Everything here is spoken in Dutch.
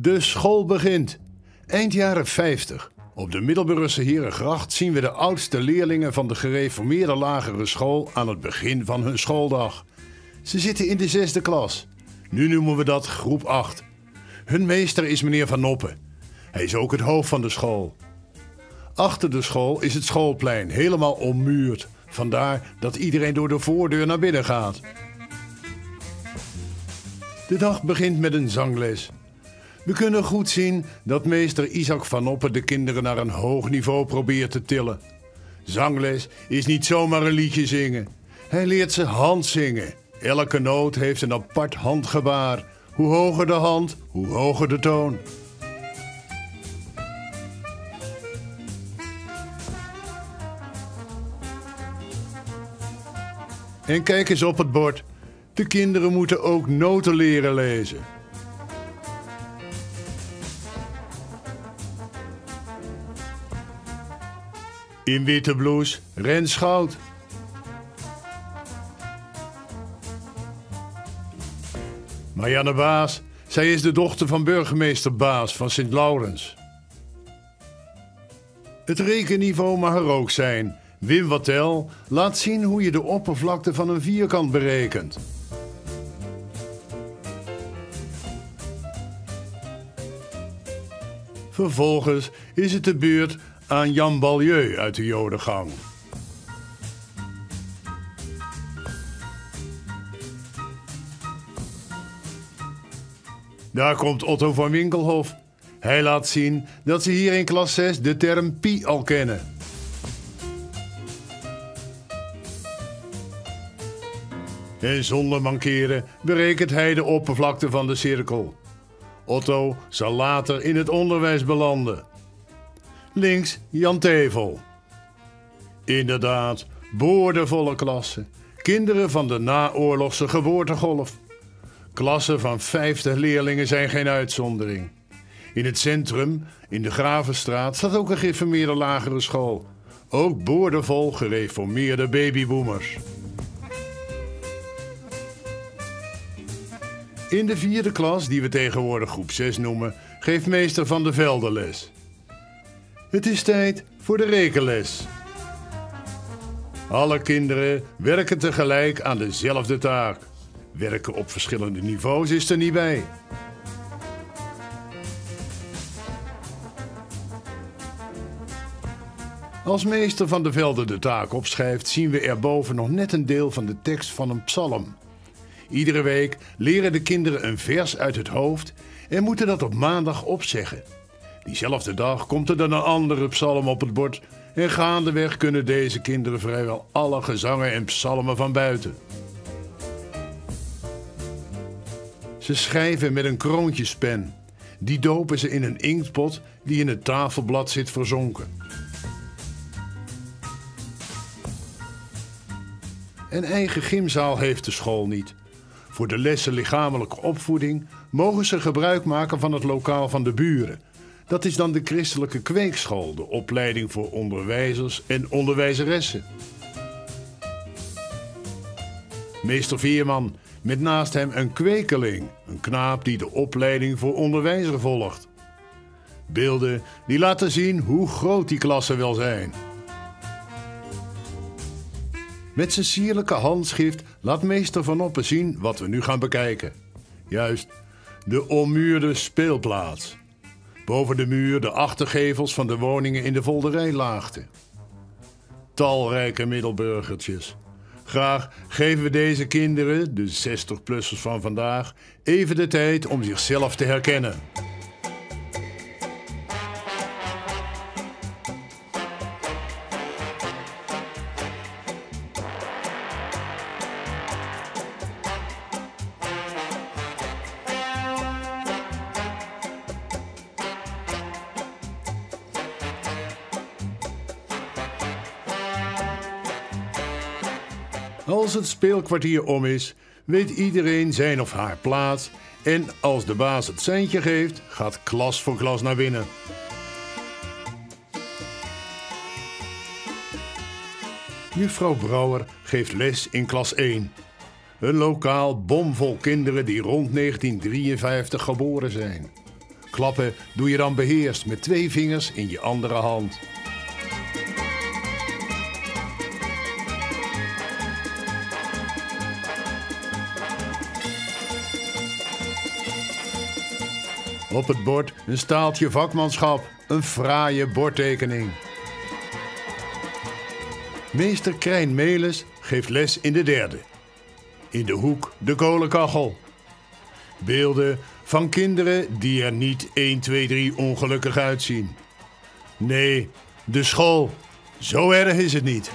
De school begint. Eind jaren 50. Op de Middelburgse Herengracht zien we de oudste leerlingen van de gereformeerde lagere school aan het begin van hun schooldag. Ze zitten in de 6e klas. Nu noemen we dat groep 8. Hun meester is meneer Van Noppen. Hij is ook het hoofd van de school. Achter de school is het schoolplein, helemaal ommuurd. Vandaar dat iedereen door de voordeur naar binnen gaat. De dag begint met een zangles. We kunnen goed zien dat meester Isaac van Noppen de kinderen naar een hoog niveau probeert te tillen. Zangles is niet zomaar een liedje zingen. Hij leert ze handzingen. Elke noot heeft een apart handgebaar. Hoe hoger de hand, hoe hoger de toon. En kijk eens op het bord. De kinderen moeten ook noten leren lezen. In witte blouse, Rens Schout. Marianne Baas, zij is de dochter van burgemeester Baas van Sint-Laurens. Het rekenniveau mag er ook zijn. Wim Wattel laat zien hoe je de oppervlakte van een vierkant berekent. Vervolgens is het de beurt aan Jan Balieu uit de Jodengang. Daar komt Otto van Winkelhof. Hij laat zien dat ze hier in klas 6 de term pi al kennen. En zonder mankeren berekent hij de oppervlakte van de cirkel. Otto zal later in het onderwijs belanden. Links Jan Tevel. Inderdaad, boordevolle klassen. Kinderen van de naoorlogse geboortegolf. Klassen van 50 leerlingen zijn geen uitzondering. In het centrum, in de Gravenstraat, staat ook een gereformeerde lagere school. Ook boordevol gereformeerde babyboomers. In de 4e klas, die we tegenwoordig groep 6 noemen, geeft meester Van de Velde les. Het is tijd voor de rekenles. Alle kinderen werken tegelijk aan dezelfde taak. Werken op verschillende niveaus is er niet bij. Als meester Van de Velde de taak opschrijft, zien we erboven nog net een deel van de tekst van een psalm. Iedere week leren de kinderen een vers uit het hoofd en moeten dat op maandag opzeggen. Diezelfde dag komt er dan een andere psalm op het bord en gaandeweg kunnen deze kinderen vrijwel alle gezangen en psalmen van buiten. Ze schrijven met een kroontjespen. Die dopen ze in een inktpot die in het tafelblad zit verzonken. Een eigen gymzaal heeft de school niet. Voor de lessen lichamelijke opvoeding mogen ze gebruik maken van het lokaal van de buren. Dat is dan de christelijke kweekschool, de opleiding voor onderwijzers en onderwijzeressen. Meester Veerman, met naast hem een kwekeling, een knaap die de opleiding voor onderwijzer volgt. Beelden die laten zien hoe groot die klassen wel zijn. Met zijn sierlijke handschrift laat meester Van Noppen zien wat we nu gaan bekijken. Juist, de ommuurde speelplaats. Boven de muur de achtergevels van de woningen in de Volderijlaagte. Talrijke middelburgertjes. Graag geven we deze kinderen, de 60-plussers van vandaag, even de tijd om zichzelf te herkennen. Als het speelkwartier om is, weet iedereen zijn of haar plaats en als de baas het seintje geeft, gaat klas voor klas naar binnen. Juffrouw Brouwer geeft les in klas 1. Een lokaal bomvol kinderen die rond 1953 geboren zijn. Klappen doe je dan beheerst met 2 vingers in je andere hand. Op het bord een staaltje vakmanschap, een fraaie bordtekening. Meester Krijn Melis geeft les in de 3e. In de hoek de kolenkachel. Beelden van kinderen die er niet 1, 2, 3 ongelukkig uitzien. Nee, de school. Zo erg is het niet.